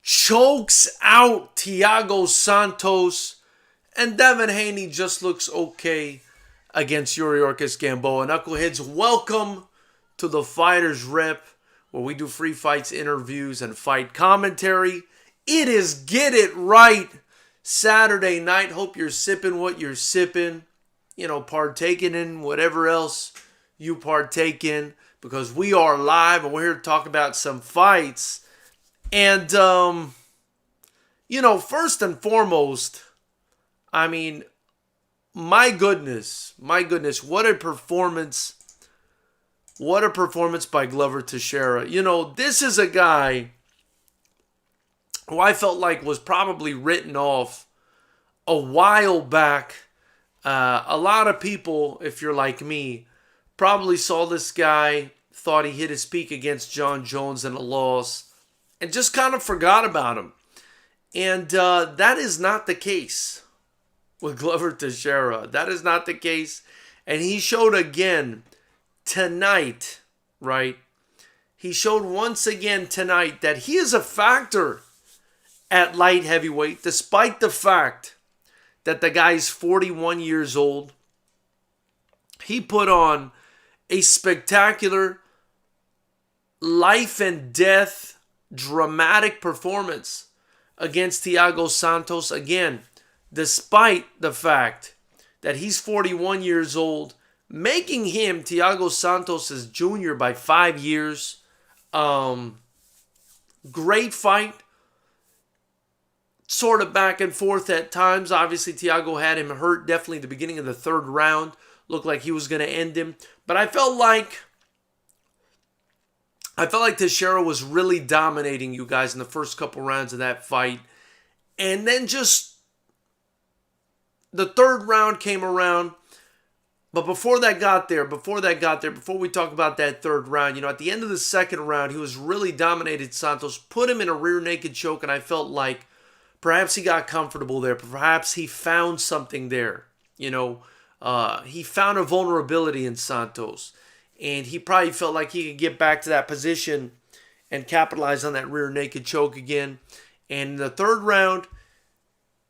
chokes out Thiago Santos, and Devin Haney just looks okay against Yuriorkis Gamboa. Knuckleheads, welcome to the Fighters Rep, where we do free fights, interviews, and fight commentary. It is Get It Right Saturday night. Hope you're sipping what you're sipping, partaking in whatever else you partake in, because we are live and we're here to talk about some fights. And, first and foremost, my goodness, what a performance. What a performance by Glover Teixeira. This is a guy who I felt like was probably written off a while back. A lot of people, if you're like me, probably saw this guy, thought he hit his peak against Jon Jones in a loss, and just kind of forgot about him. And that is not the case with Glover Teixeira. That is not the case. And he showed again tonight, right? He showed once again tonight that he is a factor at light heavyweight, despite the fact that the guy's 41 years old. He put on a spectacular life and death dramatic performance against Thiago Santos, again, despite the fact that he's 41 years old, making him Thiago Santos' junior by 5 years. Great fight. Sort of back and forth at times. Obviously, Thiago had him hurt definitely at the beginning of the third round. Looked like he was going to end him. But I felt like Teixeira was really dominating you guys in the first couple rounds of that fight. And then just the third round came around. But before we talk about that third round, at the end of the second round, he was really dominated Santos, put him in a rear naked choke, and I felt like perhaps he got comfortable there. Perhaps he found something there. He found a vulnerability in Santos. And he probably felt like he could get back to that position and capitalize on that rear naked choke again. And in the third round,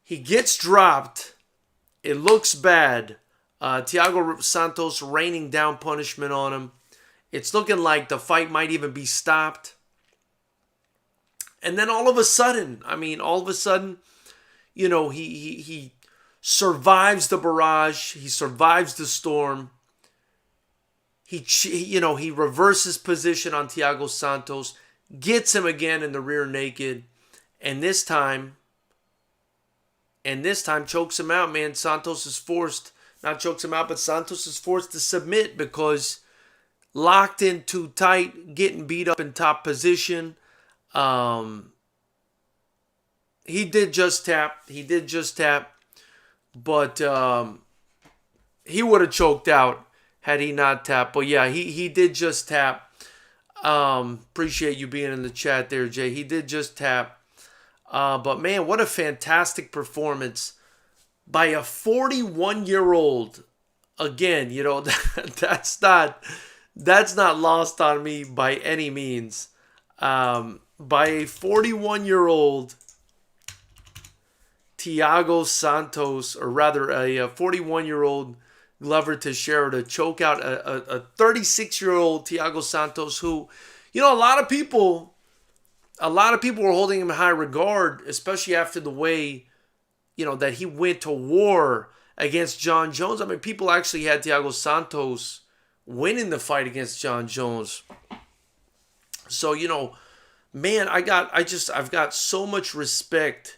he gets dropped. It looks bad. Thiago Santos raining down punishment on him. It's looking like the fight might even be stopped. And then all of a sudden, he survives the barrage. He survives the storm. He reverses position on Thiago Santos, gets him again in the rear naked, and this time chokes him out, man. Santos is forced to submit because locked in too tight, getting beat up in top position. He did just tap, but he would have choked out had he not tapped. But yeah, he did just tap. Appreciate you being in the chat there, Jay. He did just tap. But man, what a fantastic performance by a 41-year-old. Again, that's not lost on me by any means. By a 41-year-old Thiago Santos, or rather a 41-year-old Glover Teixeira to choke out a 36-year-old Thiago Santos, who, a lot of people were holding him in high regard, especially after the way, that he went to war against Jon Jones. People actually had Thiago Santos winning the fight against Jon Jones. So, man, I've got so much respect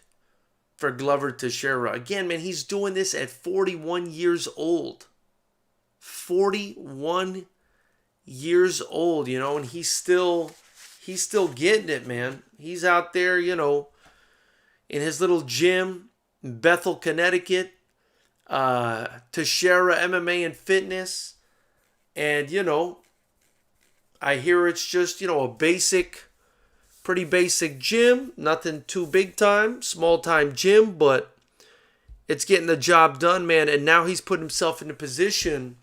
for Glover Teixeira. Again, man, he's doing this at 41 years old. 41 years old, and he's still getting it, man. He's out there, in his little gym in Bethel, Connecticut. Teixeira MMA and Fitness. And, I hear it's just, pretty basic gym. Nothing too big time, small time gym, but it's getting the job done, man. And now he's put himself in a position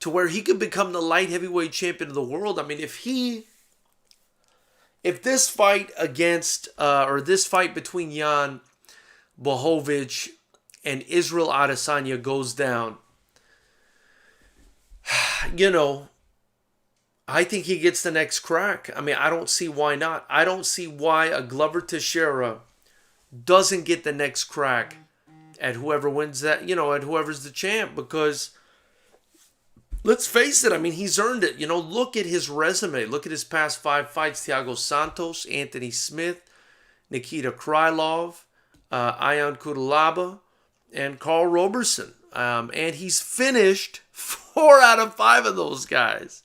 to where he could become the light heavyweight champion of the world. If he if this fight against, or this fight between Jan Blachowicz and Israel Adesanya goes down, you know, I think he gets the next crack. I mean, I don't see why not. I don't see why a Glover Teixeira doesn't get the next crack at whoever wins that, at whoever's the champ, because let's face it, I mean, he's earned it. Look at his resume. Look at his past 5 fights. Thiago Santos, Anthony Smith, Nikita Krylov, Ion Cutelaba, and Carl Roberson. And he's finished 4 out of 5 of those guys.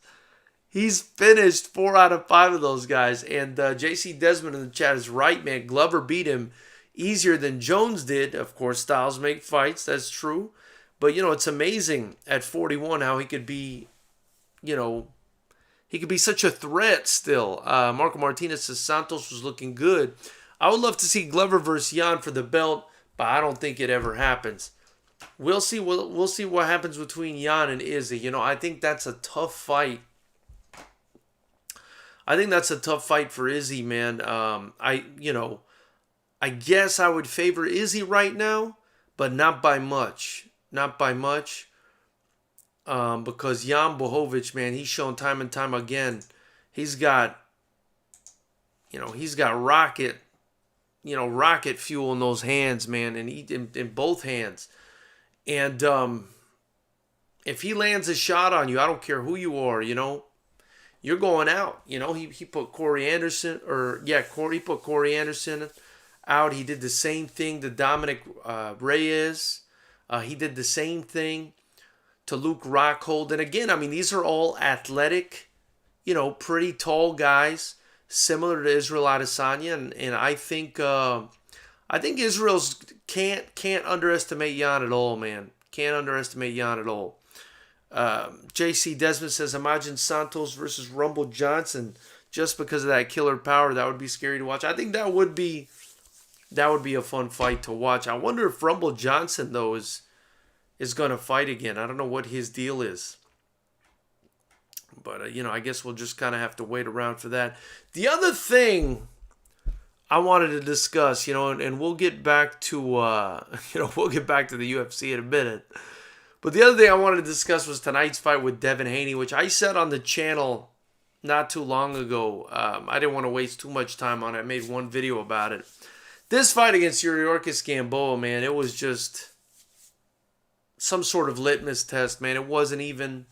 He's finished 4 out of 5 of those guys. And JC Desmond in the chat is right, man. Glover beat him easier than Jones did. Of course, styles make fights. That's true. But, it's amazing at 41 how he could be, he could be such a threat still. Marco Martinez says Santos was looking good. I would love to see Glover versus Jan for the belt, but I don't think it ever happens. We'll see. We'll see what happens between Jan and Izzy. I think that's a tough fight. I think that's a tough fight for Izzy, man. I guess I would favor Izzy right now, but not by much. Not by much. Because Jan Blachowicz, man, he's shown time and time again. He's got rocket fuel in those hands, man, and in both hands. And if he lands a shot on you, I don't care who you are, you're going out. He put Corey Anderson, he put Corey Anderson out. He did the same thing to Dominic Reyes. He did the same thing to Luke Rockhold. And again, I mean, these are all athletic, pretty tall guys, similar to Israel Adesanya. And I think Israel's can't underestimate Jan at all, man. Can't underestimate Jan at all. JC Desmond says, imagine Santos versus Rumble Johnson just because of that killer power. That would be scary to watch. I think that would be a fun fight to watch. I wonder if Rumble Johnson, though, is going to fight again. I don't know what his deal is. But, I guess we'll just kind of have to wait around for that. The other thing I wanted to discuss, and we'll get back to, we'll get back to the UFC in a minute. But the other thing I wanted to discuss was tonight's fight with Devin Haney, which I said on the channel not too long ago. I didn't want to waste too much time on it. I made one video about it. This fight against Yuriorkis Gamboa, man, it was just some sort of litmus test, man. It wasn't even,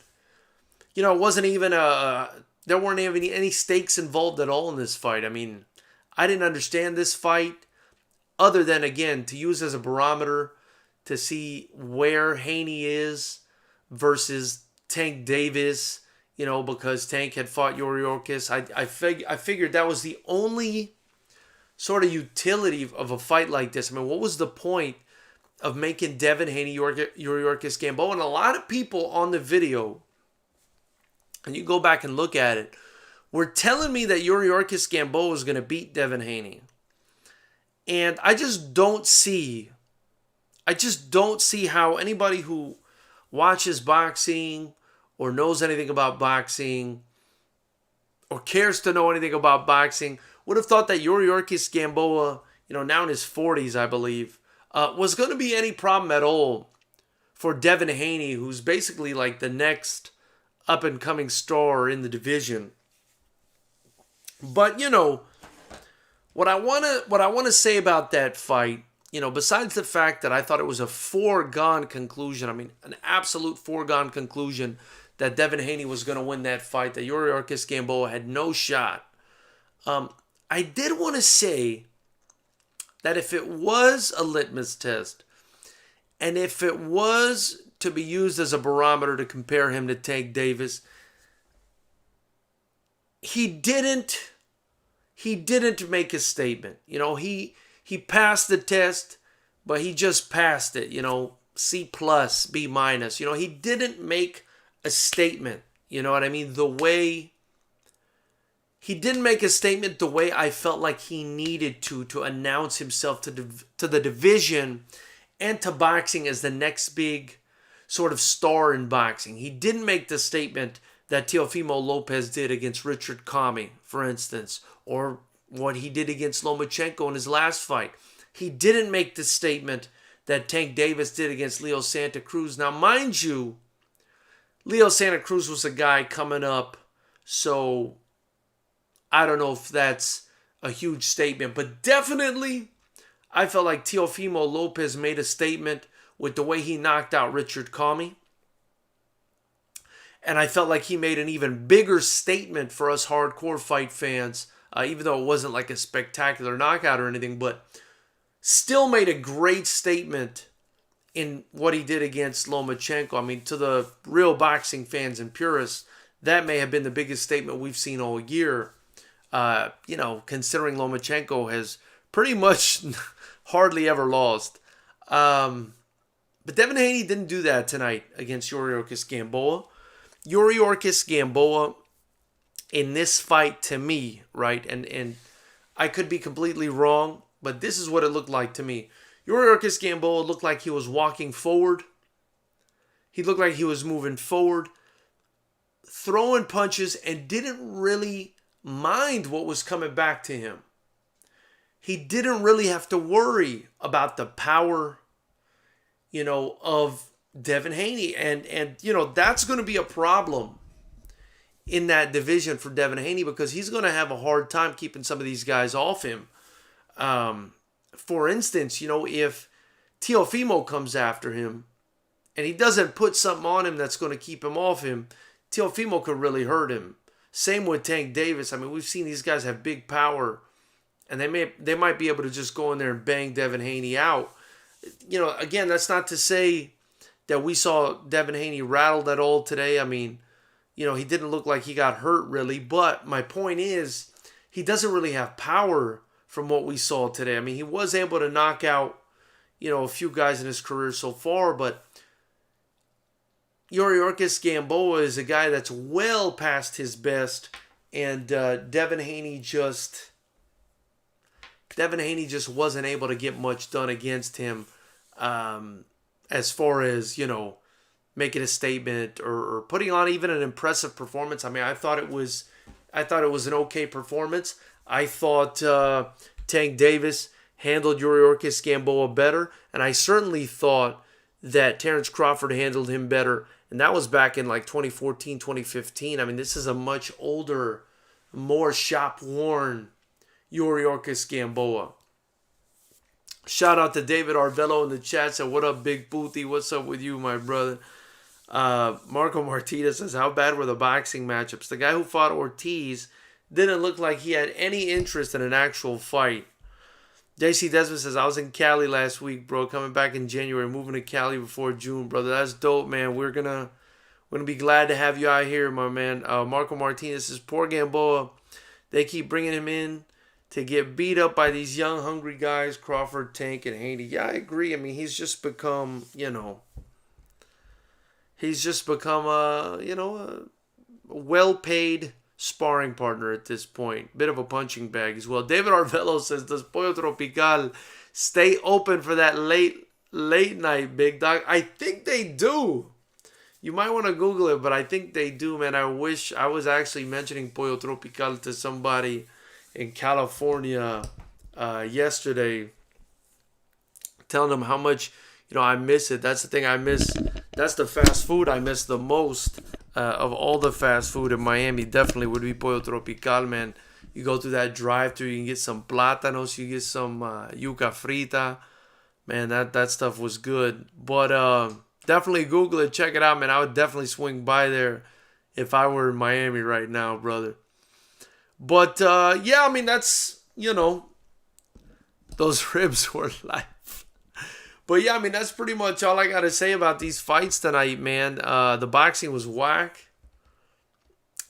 there weren't even any stakes involved at all in this fight. I mean, I didn't understand this fight other than, again, to use as a barometer to see where Haney is versus Tank Davis, because Tank had fought Yuriorkis. I figured that was the only sort of utility of a fight like this. I mean, what was the point of making Devin Haney Yuriorkis Gamboa? And a lot of people on the video, and you go back and look at it, were telling me that Yuriorkis Gamboa was going to beat Devin Haney. And I just don't see how anybody who watches boxing or knows anything about boxing or cares to know anything about boxing would have thought that Yuriorkis Gamboa, now in his 40s, I believe, was going to be any problem at all for Devin Haney, who's basically like the next up-and-coming star in the division. But, what I want to say about that fight, besides the fact that I thought it was a foregone conclusion, I mean, an absolute foregone conclusion that Devin Haney was going to win that fight, that Yuriorkis Gamboa had no shot. I did want to say that if it was a litmus test, and if it was to be used as a barometer to compare him to Tank Davis, he didn't make a statement. He passed the test, but he just passed it, C+, B-. He didn't make a statement, you know what I mean? He didn't make a statement the way I felt like he needed to announce himself to the division and to boxing as the next big sort of star in boxing. He didn't make the statement that Teofimo Lopez did against Richard Kami, for instance, or what he did against Lomachenko in his last fight. He didn't make the statement that Tank Davis did against Leo Santa Cruz. Now, mind you, Leo Santa Cruz was a guy coming up, so I don't know if that's a huge statement, but definitely I felt like Teofimo Lopez made a statement with the way he knocked out Richard Kami. And I felt like he made an even bigger statement for us hardcore fight fans, even though it wasn't like a spectacular knockout or anything, but still made a great statement in what he did against Lomachenko. I mean, to the real boxing fans and purists, that may have been the biggest statement we've seen all year. Considering Lomachenko has pretty much hardly ever lost. But Devin Haney didn't do that tonight against Yuriorkis Gamboa. Yuriorkis Gamboa in this fight, to me, right, and I could be completely wrong, but this is what it looked like to me. Yuriorkis Gamboa looked like he was walking forward. He looked like he was moving forward, throwing punches, and didn't really mind what was coming back to him. He didn't really have to worry about the power, of Devin Haney. And that's going to be a problem in that division for Devin Haney because he's going to have a hard time keeping some of these guys off him. For instance, if Teofimo comes after him and he doesn't put something on him that's going to keep him off him, Teofimo could really hurt him. Same with Tank Davis. I mean, we've seen these guys have big power, and they might be able to just go in there and bang Devin Haney out. Again, that's not to say that we saw Devin Haney rattled at all today. I mean, he didn't look like he got hurt really, but my point is he doesn't really have power from what we saw today. I mean, he was able to knock out, a few guys in his career so far, but Yuriorkis Gamboa is a guy that's well past his best, and Devin Haney just wasn't able to get much done against him as far as, making a statement or putting on even an impressive performance. I mean, I thought it was an okay performance. I thought Tank Davis handled Yuriorkis Gamboa better, and I certainly thought that Terrence Crawford handled him better, and that was back in like 2014, 2015. I mean, this is a much older, more shop-worn Yuriorkis Gamboa. Shout out to David Arvello in the chat. Said, what up, Big Booty? What's up with you, my brother? Marco Martinez says, how bad were the boxing matchups? The guy who fought Ortiz didn't look like he had any interest in an actual fight. JC Desmond says, I was in Cali last week, bro. Coming back in January, moving to Cali before June, brother. That's dope, man. We're gonna be glad to have you out here, my man. Marco Martinez says, poor Gamboa. They keep bringing him in to get beat up by these young, hungry guys, Crawford, Tank, and Haney. Yeah, I agree. I mean, he's just become, a well-paid sparring partner at this point. Bit of a punching bag as well. David Arvello says, does Pollo Tropical stay open for that late night, big dog? I think they do. You might want to Google it, but I think they do, man. I wish I was actually mentioning Pollo Tropical to somebody in California yesterday, telling them how much, I miss it. That's the thing I miss. That's the fast food I miss the most of all the fast food in Miami. Definitely would be Pollo Tropical, man. You go through that drive-thru, you can get some plátanos, you get some yuca frita. Man, that stuff was good. But definitely Google it, check it out, man. I would definitely swing by there if I were in Miami right now, brother. But, yeah, I mean, that's, those ribs were life. But, yeah, I mean, that's pretty much all I got to say about these fights tonight, man. The boxing was whack.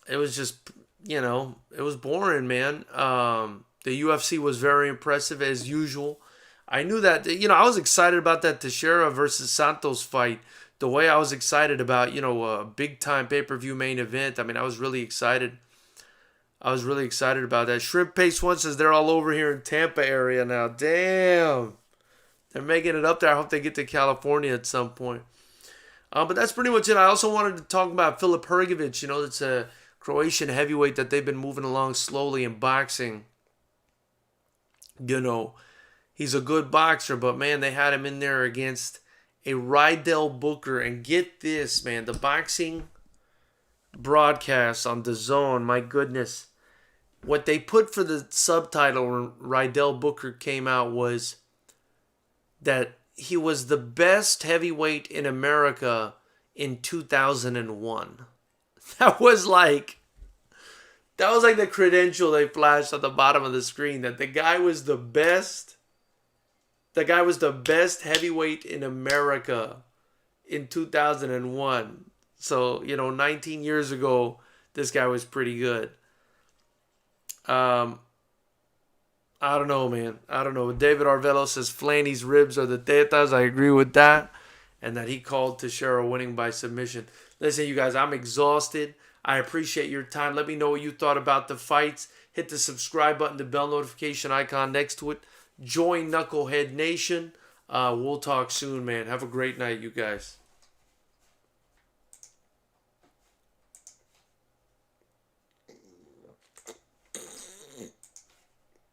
It was just, it was boring, man. The UFC was very impressive as usual. I knew that, I was excited about that Teixeira versus Santos fight. The way I was excited about, a big-time pay-per-view main event. I mean, I was really excited. About that. Shrimp Pace One says they're all over here in Tampa area now. Damn. They're making it up there. I hope they get to California at some point. But that's pretty much it. I also wanted to talk about Filip Hrgović. You know, it's a Croatian heavyweight that they've been moving along slowly in boxing. You know, he's a good boxer, but man, they had him in there against a Rydell Booker. And get this, man, the boxing broadcast on DAZN, my goodness. What they put for the subtitle when Rydell Booker came out was that he was the best heavyweight in America in 2001. That was like the credential they flashed at the bottom of the screen, that the guy was the best. The guy was the best heavyweight in America in 2001. So, 19 years ago, this guy was pretty good. I don't know, man. I don't know. David Arvelo says Flanny's ribs are the tetas. I agree with that. And that he called Teixeira winning by submission. Listen, you guys, I'm exhausted. I appreciate your time. Let me know what you thought about the fights. Hit the subscribe button, the bell notification icon next to it. Join Knucklehead Nation. We'll talk soon, man. Have a great night, you guys.